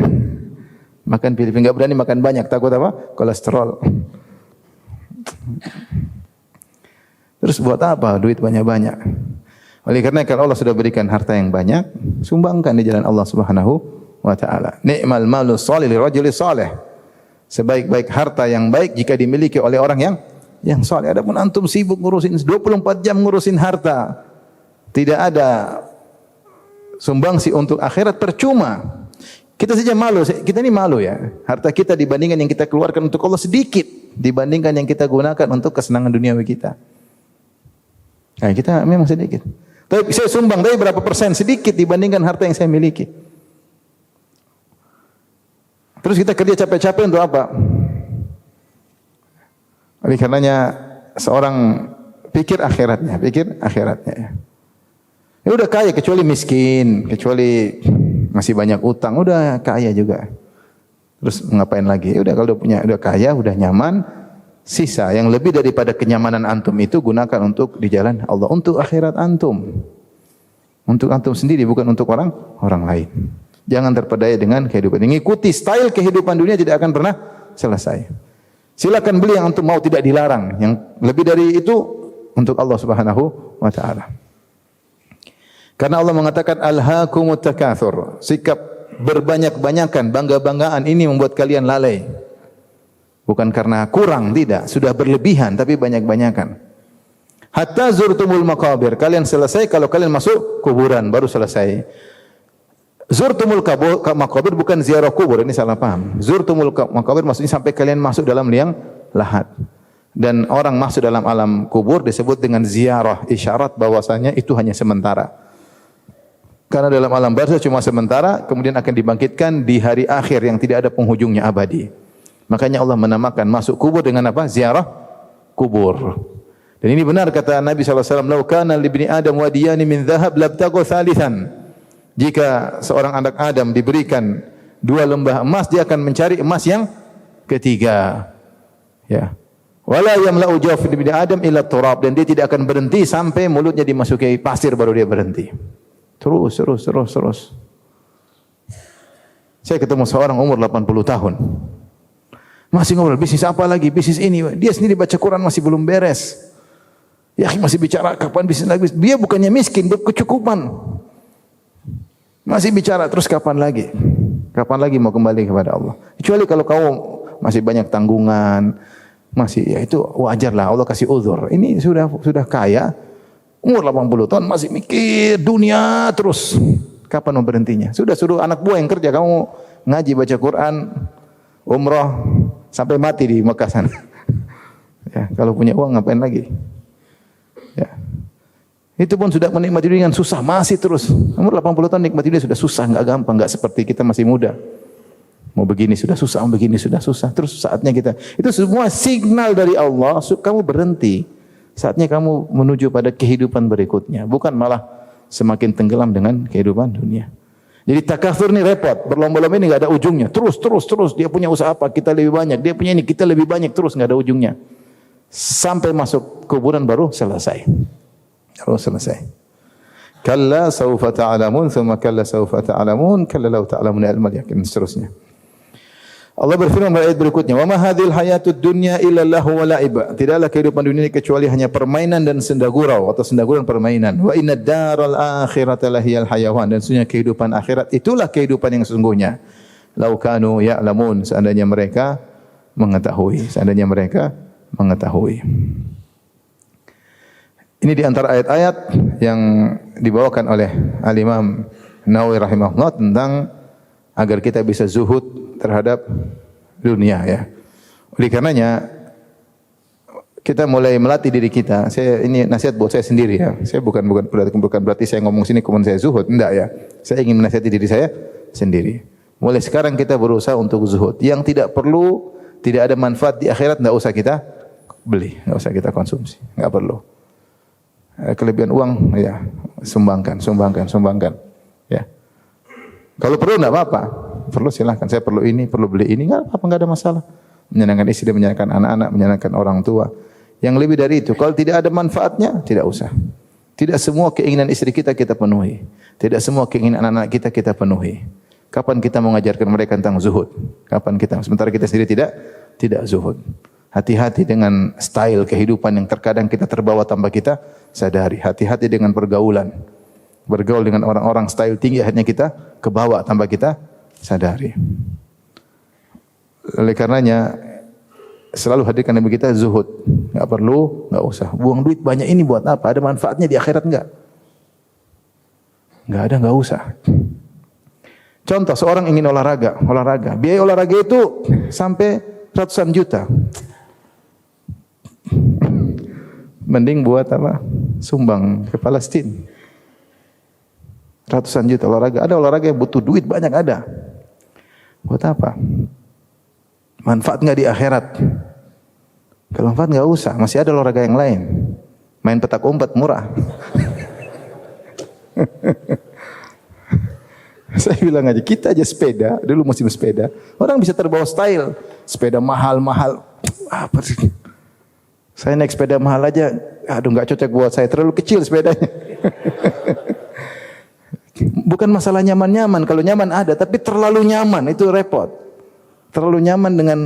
Makan pilih-pilih, enggak berani makan banyak, takut apa? Kolesterol. Terus buat apa duit banyak-banyak? Oleh karena kalau Allah sudah berikan harta yang banyak, sumbangkan di jalan Allah Subhanahu wa taala. Ni'mal malu shalih li rajuli shalih. Sebaik-baik harta yang baik jika dimiliki oleh orang yang saleh. Adapun antum sibuk ngurusin 24 jam ngurusin harta, tidak ada sumbangsi untuk akhirat, percuma. Kita saja malu, kita ini malu ya. Harta kita dibandingkan yang kita keluarkan untuk Allah sedikit dibandingkan yang kita gunakan untuk kesenangan duniawi kita. Nah, kita memang sedikit. Tapi saya sumbang, tapi berapa persen? Sedikit dibandingkan harta yang saya miliki. Terus kita kerja capek-capek untuk apa? Oleh karenanya seorang pikir akhiratnya. Ya udah kaya kecuali miskin, kecuali masih banyak utang, udah kaya juga. Terus ngapain lagi? Ya udah kalau udah kaya, udah nyaman, sisa yang lebih daripada kenyamanan antum itu gunakan untuk di jalan Allah, untuk akhirat antum. Untuk antum sendiri, bukan untuk orang lain. Jangan terpedaya dengan kehidupan. Mengikuti style kehidupan dunia tidak akan pernah selesai. Silakan beli yang antum mau, tidak dilarang. Yang lebih dari itu untuk Allah Subhanahu wa taala. Karena Allah mengatakan alhaakumut takatsur. Sikap berbanyak-banyakan, bangga-banggaan ini membuat kalian lalai. Bukan karena kurang, tidak, sudah berlebihan tapi banyak-banyakan. Hatta zurtumul maqabir. Kalian selesai kalau kalian masuk kuburan baru selesai. Zurtumul maqabir bukan ziarah kubur, ini salah paham. Zurtumul maqabir maksudnya sampai kalian masuk dalam liang lahat. Dan orang masuk dalam alam kubur disebut dengan ziarah, isyarat bahwasanya itu hanya sementara. Karena dalam alam barzakh cuma sementara, kemudian akan dibangkitkan di hari akhir yang tidak ada penghujungnya, abadi. Makanya Allah menamakan masuk kubur dengan apa? Ziarah kubur. Dan ini benar kata Nabi SAW, "Lau kana li ibni Adam wadiyani min dhahab labtagha thalithan." Jika seorang anak Adam diberikan 2 lembah emas, dia akan mencari emas yang ketiga. Ya. Wala yamla'u jawf ibni Adam illa turab, dan dia tidak akan berhenti sampai mulutnya dimasuki pasir baru dia berhenti. Terus. Saya ketemu seorang umur 80 tahun. Masih ngobrol bisnis apa lagi? Bisnis ini. Dia sendiri baca Quran masih belum beres. Ya, masih bicara kapan bisnis lagi? Dia bukannya miskin, berkecukupan. Masih bicara terus kapan lagi? Kapan lagi mau kembali kepada Allah? Kecuali kalau kau masih banyak tanggungan, masih ya itu wajar lah, Allah kasih uzur. Ini sudah kaya, umur 80 tahun masih mikir dunia terus. Kapan mau berhentinya? Sudah suruh anak buah yang kerja, kamu ngaji baca Quran, umrah sampai mati di Mekah sana. Ya, kalau punya uang ngapain lagi? Ya. Itu pun sudah menikmati dunia dengan susah, masih terus. Umur 80 tahun nikmati dunia sudah susah, enggak gampang, enggak seperti kita masih muda. Mau begini sudah susah, mau begini sudah susah. Terus saatnya kita, itu semua signal dari Allah, kamu berhenti. Saatnya kamu menuju pada kehidupan berikutnya, bukan malah semakin tenggelam dengan kehidupan dunia. Jadi takatsur ini repot, berlomba-lomba ini enggak ada ujungnya. Terus. Dia punya usaha apa, kita lebih banyak. Dia punya ini, kita lebih banyak, terus enggak ada ujungnya. Sampai masuk kuburan baru selesai. Kalla sawfa ta'lamun, thumma kalla sawfa ta'lamun, kalla law ta'lamun ilmal yaqin, seterusnya. Allah berfirman pada ayat berikutnya, "Wa ma hadhil hayatud dunya illa lahu wa la'ib." Tidaklah kehidupan dunia ini kecuali hanya permainan dan senda gurau atau senda gurau permainan. Wa inna daral akhirata lahiyal hayawan, dan sesungguhnya kehidupan akhirat itulah kehidupan yang sesungguhnya. Lau kanu ya'lamun, seandainya mereka mengetahui. Ini di antara ayat-ayat yang dibawakan oleh Al-Imam Nawawi rahimahullah tentang agar kita bisa zuhud terhadap dunia ya. Oleh karenanya kita mulai melatih diri kita. Ini nasihat buat saya sendiri ya. Saya bukan berarti saya ngomong sini kemudian saya zuhud, enggak ya. Saya ingin menasihati diri saya sendiri. Mulai sekarang kita berusaha untuk zuhud. Yang tidak perlu, tidak ada manfaat di akhirat, enggak usah kita beli, enggak usah kita konsumsi, enggak perlu. Kelebihan uang ya sumbangkan. Ya. Kalau perlu enggak apa-apa. Perlu silahkan. Saya perlu ini, perlu beli ini, enggak apa-apa, enggak ada masalah. Menyenangkan istri, menyenangkan anak-anak, menyenangkan orang tua. Yang lebih dari itu, kalau tidak ada manfaatnya, tidak usah. Tidak semua keinginan istri kita penuhi. Tidak semua keinginan anak-anak kita penuhi. Kapan kita mengajarkan mereka tentang zuhud? Kapan kita, sementara kita sendiri tidak zuhud. Hati-hati dengan style kehidupan yang terkadang kita terbawa tanpa kita sadari. Hati-hati dengan pergaulan. Bergaul dengan orang-orang style tinggi, akhirnya kita kebawa tanpa kita sadari. Oleh karenanya selalu hadirkan Nabi kita zuhud. Enggak perlu, enggak usah. Buang duit banyak ini buat apa? Ada manfaatnya di akhirat enggak? Enggak ada, enggak usah. Contoh, seorang ingin olahraga. Biaya olahraga itu sampai ratusan juta. Mending buat apa? Sumbang ke Palestina. Ratusan juta olahraga. Ada olahraga yang butuh duit banyak ada. Buat apa? Manfaat enggak di akhirat? Kalau manfaat enggak usah, masih ada olahraga yang lain. Main petak umpet murah. Saya bilang aja, kita aja sepeda, dulu musim sepeda. Orang bisa terbawa style, sepeda mahal-mahal. Apa sih? Saya naik sepeda mahal aja, aduh enggak cocok buat saya, terlalu kecil sepedanya. Bukan masalah nyaman-nyaman, kalau nyaman ada, tapi terlalu nyaman itu repot. Terlalu nyaman dengan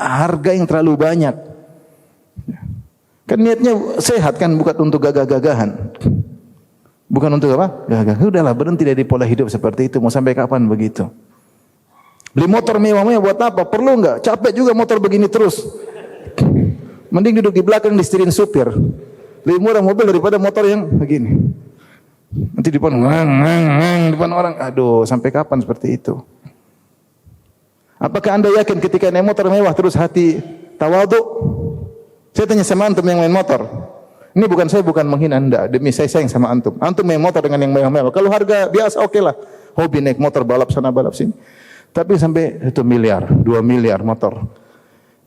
harga yang terlalu banyak. Kan niatnya sehat kan, bukan untuk gagah-gagahan. Bukan untuk apa? Gagah. Udahlah, berhenti dari pola hidup seperti itu. Mau sampai kapan begitu? Beli motor mewah-mewah buat apa? Perlu enggak? Capek juga motor begini terus. Mending duduk di belakang disetirin supir. Lebih murah mobil daripada motor yang begini. Nanti di depan orang. Aduh, sampai kapan seperti itu? Apakah anda yakin ketika naik motor mewah terus hati tawadhu? Saya tanya sama antum yang main motor. Ini saya bukan menghina anda. Demi saya sayang sama antum. Antum main motor dengan yang mewah-mewah. Kalau harga biasa oke lah. Hobi naik motor balap sana balap sini. Tapi sampai 1 miliar, 2 miliar motor.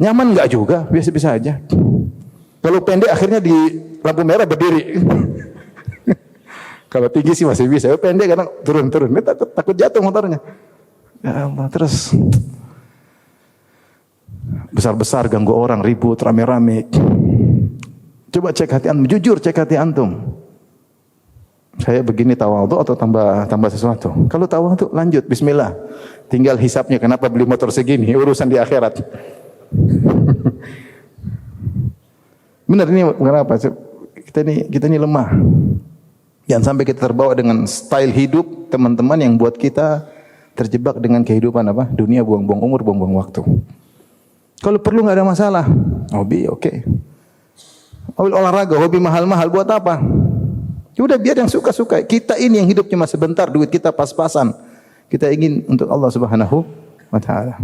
Nyaman enggak juga? Biasa-biasa aja. Kalau pendek akhirnya di lampu merah berdiri. Kalau tinggi sih masih bisa. Pendek kadang turun-turun. Takut jatuh motornya. Ya Allah, terus besar-besar ganggu orang, ribut, rame-rame. Coba cek hati antum, jujur cek hati antum. Saya begini tawadhu atau tambah sesuatu? Kalau tawadhu lanjut, bismillah. Tinggal hisapnya, kenapa beli motor segini? Urusan di akhirat. Benar ini kenapa? Kita ini lemah. Jangan sampai kita terbawa dengan style hidup teman-teman yang buat kita terjebak dengan kehidupan apa? Dunia, buang-buang umur, buang-buang waktu. Kalau perlu enggak ada masalah. Hobi oke. Hobi olahraga, hobi mahal-mahal buat apa? Ya udah biar yang suka-suka. Kita ini yang hidup cuma sebentar, duit kita pas-pasan. Kita ingin untuk Allah Subhanahu wa taala.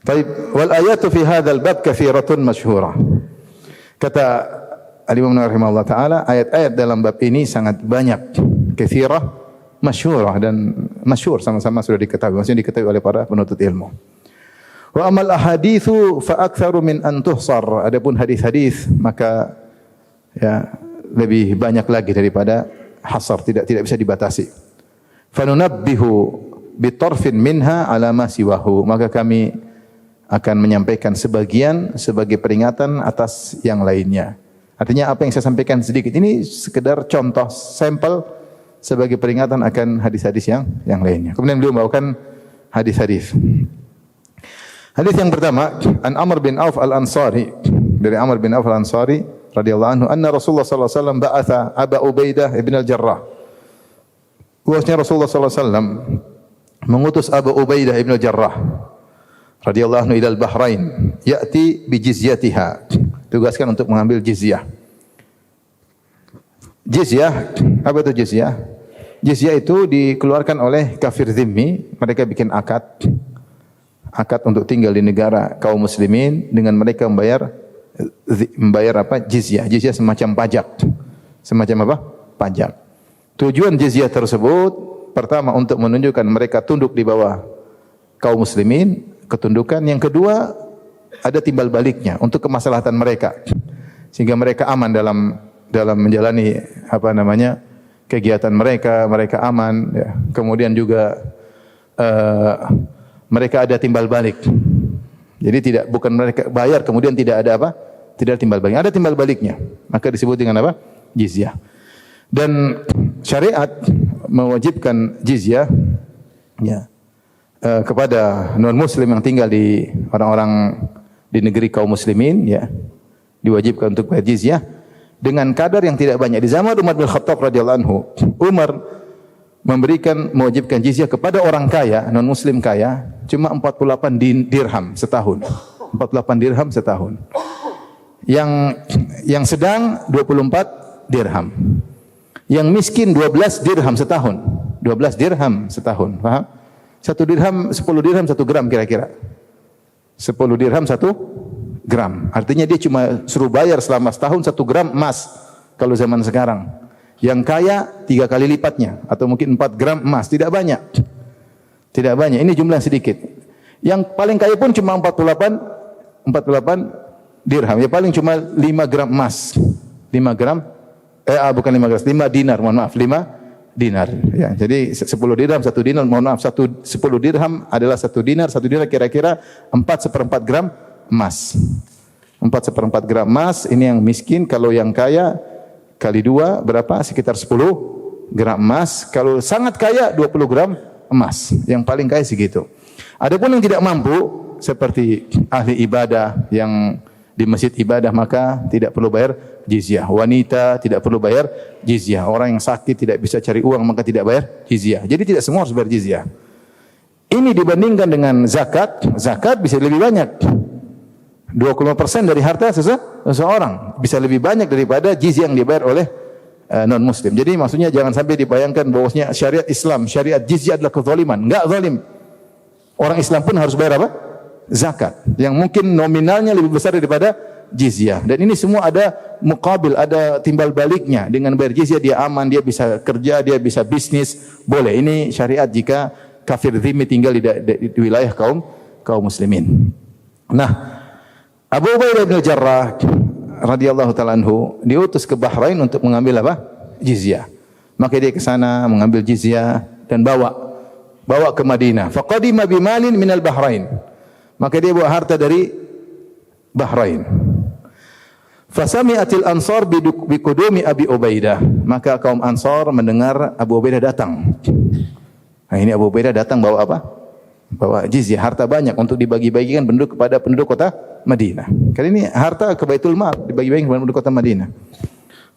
Baik, wal ayatu fi hadzal bab katsiratun masyhurah. Kata Al-Imam Nawawi rahimahullah taala, ayat-ayat dalam bab ini sangat banyak, katsirah, masyhurah dan masyhur sama-sama sudah diketahui, maksudnya diketahui oleh para penuntut ilmu. Wa amal ahaditsu fa aktsaru min an tuhsar. Adapun hadis-hadis maka ya lebih banyak lagi daripada hasar, tidak bisa dibatasi. Fanunabbihu bitarfin minha ala ma siwahu. Maka kami akan menyampaikan sebagian sebagai peringatan atas yang lainnya. Artinya apa yang saya sampaikan sedikit ini sekedar contoh sampel sebagai peringatan akan hadis-hadis yang lainnya. Kemudian beliau membawakan hadis-hadis. Hadis yang pertama, an Amr bin Auf al-Ansari, dari Amr bin Auf al-Ansari radhiyallahu anhu, anna Rasulullah sallallahu alaihi wasallam ba'atha Aba Ubaidah ibn al-Jarrah. Bahwasanya Rasulullah sallallahu alaihi wasallam mengutus Abu Ubaidah ibn al-Jarrah radhiyallahu anhu ila al-Bahrain, ya'ti bi jizyatiha. Tugaskan untuk mengambil jizyah. Jizyah, apa itu jizyah? Jizyah itu dikeluarkan oleh kafir zimmi, mereka bikin akad untuk tinggal di negara kaum muslimin dengan mereka membayar apa? Jizyah. Jizyah semacam pajak. Semacam apa? Pajak. Tujuan jizyah tersebut pertama untuk menunjukkan mereka tunduk di bawah kaum muslimin, ketundukan. Yang kedua, ada timbal baliknya untuk kemaslahatan mereka. Sehingga mereka aman dalam menjalani kegiatan mereka aman ya. Kemudian juga mereka ada timbal balik. Jadi bukan mereka bayar kemudian tidak ada apa? Tidak ada timbal balik. Ada timbal baliknya. Maka disebut dengan apa? Jizyah. Dan syariat mewajibkan jizyah ya kepada non muslim yang tinggal di orang-orang di negeri kaum muslimin ya. Diwajibkan untuk bayar jizyah dengan kadar yang tidak banyak. Di zaman Umar bin Khattab radhiyallahu anhu, Umar mewajibkan jizyah kepada orang kaya, non muslim kaya, cuma 48 dirham setahun. 48 dirham setahun. Yang sedang 24 dirham. Yang miskin 12 dirham setahun. 12 dirham setahun, paham? 1 dirham, 10 dirham 1 gram kira-kira. 10 dirham 1 gram. Artinya dia cuma suruh bayar selama setahun 1 gram emas kalau zaman sekarang. Yang kaya 3 kali lipatnya atau mungkin 4 gram emas, tidak banyak. Tidak banyak. Ini jumlah sedikit. Yang paling kaya pun cuma 48 dirham. Ya paling cuma 5 gram emas. 5 gram bukan 5 gram, 5 dinar, mohon maaf, 5 dinar. Ya, jadi 10 dirham 1 dinar, mohon maaf, 10 dirham adalah 1 dinar. 1 dinar kira-kira 4/4 gram emas. 4/4 gram emas, ini yang miskin. Kalau yang kaya kali 2 berapa? Sekitar 10 gram emas. Kalau sangat kaya 20 gram emas. Yang paling kaya segitu. Adapun yang tidak mampu seperti ahli ibadah yang di masjid ibadah maka tidak perlu bayar jizyah. Wanita tidak perlu bayar jizyah. Orang yang sakit tidak bisa cari uang maka tidak bayar jizyah. Jadi tidak semua harus bayar jizyah. Ini dibandingkan dengan zakat. Zakat bisa lebih banyak. 25% dari harta seseorang bisa lebih banyak daripada jizyah yang dibayar oleh non muslim. Jadi maksudnya jangan sampai dibayangkan bahwasanya syariat Islam, syariat jizyah adalah kezaliman. Enggak zalim. Orang Islam pun harus bayar apa? Zakat. Yang mungkin nominalnya lebih besar daripada jizyah. Dan ini semua ada muqabil, ada timbal baliknya. Dengan bayar jizyah dia aman, dia bisa kerja, dia bisa bisnis, boleh. Ini syariat jika kafir zimmi tinggal di wilayah kaum muslimin. Nah, Abu Ubaidah bin Jarrah radhiyallahu taala anhu diutus ke Bahrain untuk mengambil apa? Jizyah. Maka dia ke sana mengambil jizyah dan bawa ke Madinah. Faqadima bimalin minal Bahrain. Maka dia bawa harta dari Bahrain. Fasami'atil ansar biqudumi Abi Ubaidah. Maka kaum Ansar mendengar Abu Ubaidah datang. Nah, ini Abu Ubaidah datang bawa apa? Bawa jizyah, harta banyak untuk dibagi-bagikan kepada penduduk kota Madinah. Kali ini harta ke Baitul Mal dibagi-bagikan kepada penduduk kota Madinah.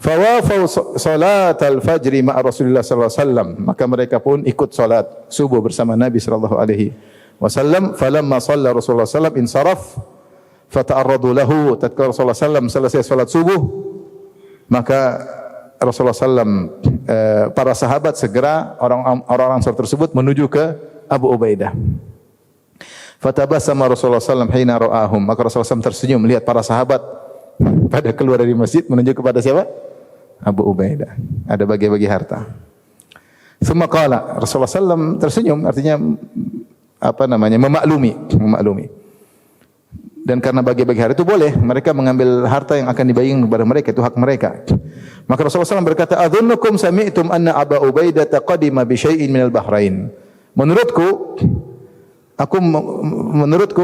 Fawafau salat al-fajr ma'a Rasulullah sallallahu alaihi wasallam. Maka mereka pun ikut salat subuh bersama Nabi sallallahu alaihi wasallam. Falamma shalla Rasulullah sallallahu alaihi wasallam insaraf fata'arradu lahu. Tatkala Rasulullah sallallahu alaihi wasallam selesai salat subuh, maka Rasulullah sallallahu para sahabat segera orang-orang Ansar tersebut menuju ke Abu Ubaidah. Fatabassama Rasulullah sallallahu alaihi wasallam hina ra'ahum. Maka Rasulullah sallallahu tersenyum melihat para sahabat pada keluar dari masjid menuju kepada siapa? Abu Ubaidah. Ada bagi-bagi harta. Tsumma qala, Rasulullah sallallahu tersenyum artinya memaklumi. Dan karena bagi-bagi harta itu boleh, mereka mengambil harta yang akan dibagikan kepada mereka, itu hak mereka. Maka Rasulullah sallallahu berkata, "Adzunukum sami'tum anna Abu Ubaidah qadima bi syai'in minal Bahrain." Menurutku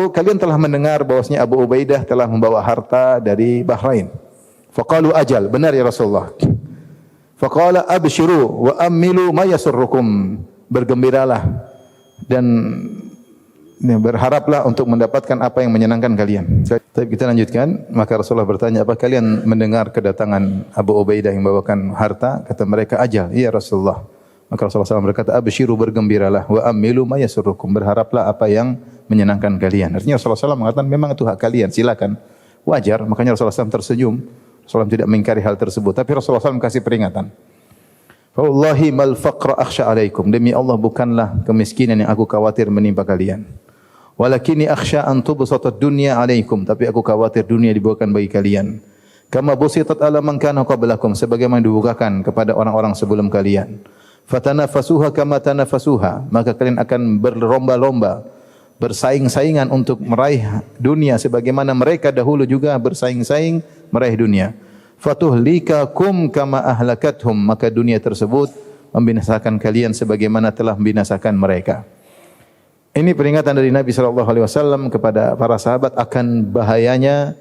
kalian telah mendengar bahwasanya Abu Ubaidah telah membawa harta dari Bahrain. Faqalu ajal, benar ya Rasulullah. Faqala abshiru wa ammilu ma yasurrukum. Bergembiralah dan berharaplah untuk mendapatkan apa yang menyenangkan kalian. Tapi kita lanjutkan, maka Rasulullah bertanya, apa kalian mendengar kedatangan Abu Ubaidah yang membawakan harta? Kata mereka, ajal, iya Rasulullah. Maka Rasulullah SAW berkata, abshiru, bergembiralah, wa ammilu ma yasurrukum, berharaplah apa yang menyenangkan kalian. Artinya Rasulullah SAW mengatakan, memang itu hak kalian, silakan. Wajar, makanya Rasulullah SAW tersenyum. Rasulullah tidak mengingkari hal tersebut, tapi Rasulullah SAW kasih peringatan. Fa wallahi mal faqra akhsha alaikum. Demi Allah bukanlah kemiskinan yang aku khawatir menimpa kalian. Walakinni akhsha an tubsata dunya alaikum. Tapi aku khawatir dunia dibukakan bagi kalian. Kama busitat ala man kana qablakum, sebagaimana dibukakan kepada orang-orang sebelum kalian. Fatanafasuha kama tanafasuha, maka kalian akan berlomba-lomba, bersaing-saingan untuk meraih dunia sebagaimana mereka dahulu juga bersaing-saing meraih dunia. Fatuhlikakum kama ahlakathum, maka dunia tersebut membinasakan kalian sebagaimana telah membinasakan mereka. Ini peringatan dari Nabi sallallahu alaihi wasallam kepada para sahabat akan bahayanya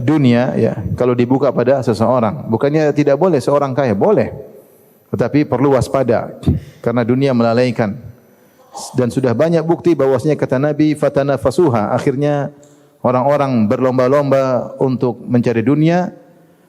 dunia, ya, kalau dibuka pada seseorang. Bukannya tidak boleh seorang kaya, boleh, tetapi perlu waspada karena dunia melalaikan. Dan sudah banyak bukti bahwasanya kata Nabi fatanafasuha, akhirnya orang-orang berlomba-lomba untuk mencari dunia.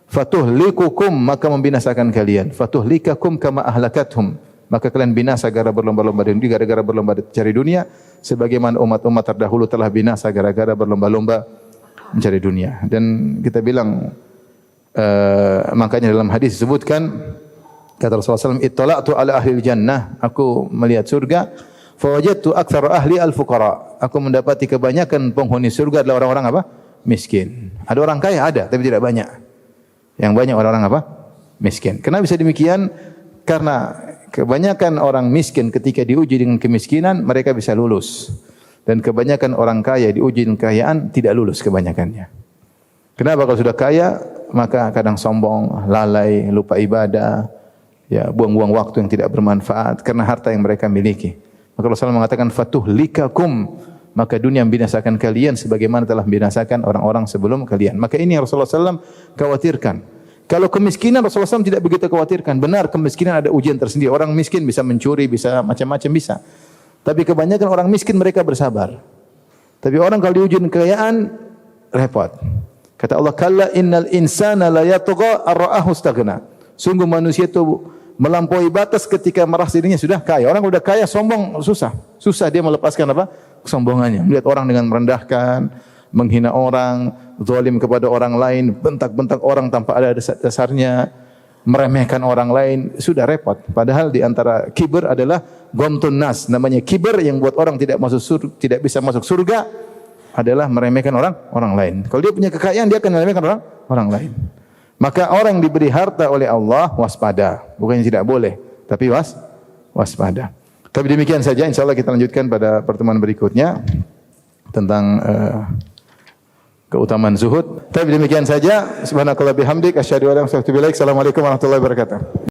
Fatuhlikukum, maka membinasakan kalian. Fatuhlikakum kama ahlakathum, maka kalian binasa gara berlomba-lomba dan gara-gara berlomba cari dunia sebagaimana umat-umat terdahulu telah binasa gara-gara berlomba-lomba mencari dunia. Dan kita bilang makanya dalam hadis disebutkan kata Rasulullah SAW, ittala'tu ala ahli jannah, aku melihat surga, fawajadtu aktsara ahli al-fuqara, aku mendapati kebanyakan penghuni surga adalah orang-orang apa? Miskin. Ada orang kaya, ada, tapi tidak banyak. Yang banyak orang-orang apa? Miskin. Kenapa bisa demikian? Karena kebanyakan orang miskin ketika diuji dengan kemiskinan mereka bisa lulus. Dan kebanyakan orang kaya diuji dengan kekayaan tidak lulus kebanyakannya. Kenapa? Kalau sudah kaya maka kadang sombong, lalai, lupa ibadah, ya, buang-buang waktu yang tidak bermanfaat karena harta yang mereka miliki. Maka Rasulullah mengatakan fatuhlikakum, maka dunia membinasakan kalian sebagaimana telah membinasakan orang-orang sebelum kalian. Maka ini yang Rasulullah SAW khawatirkan. Kalau kemiskinan Rasulullah SAW tidak begitu khawatirkan. Benar, kemiskinan ada ujian tersendiri. Orang miskin bisa mencuri, bisa macam-macam bisa. Tapi kebanyakan orang miskin mereka bersabar. Tapi orang kalau diuji dengan kekayaan repot. Kata Allah, kalla innal insana la yatgha ar-ra'ahu istaghna. Sungguh manusia itu melampaui batas ketika merasa dirinya sudah kaya. Orang sudah kaya sombong susah. Susah dia melepaskan apa? Kesombongannya. Melihat orang dengan merendahkan, menghina orang, zalim kepada orang lain, bentak-bentak orang tanpa ada dasarnya, meremehkan orang lain, sudah repot. Padahal di antara kibir adalah ghamtun nas. Namanya kibir yang buat orang tidak tidak bisa masuk surga adalah meremehkan orang lain. Kalau dia punya kekayaan dia akan meremehkan orang lain. Maka orang yang diberi harta oleh Allah waspada. Bukannya tidak boleh, tapi waspada. Tapi demikian saja, insyaallah kita lanjutkan pada pertemuan berikutnya tentang keutamaan zuhud. Tapi demikian saja. Subhanakallah bihamdik asyhadu an la ilaha illa anta astaghfiruka wa atubu ilaik. Assalamualaikum warahmatullahi wabarakatuh.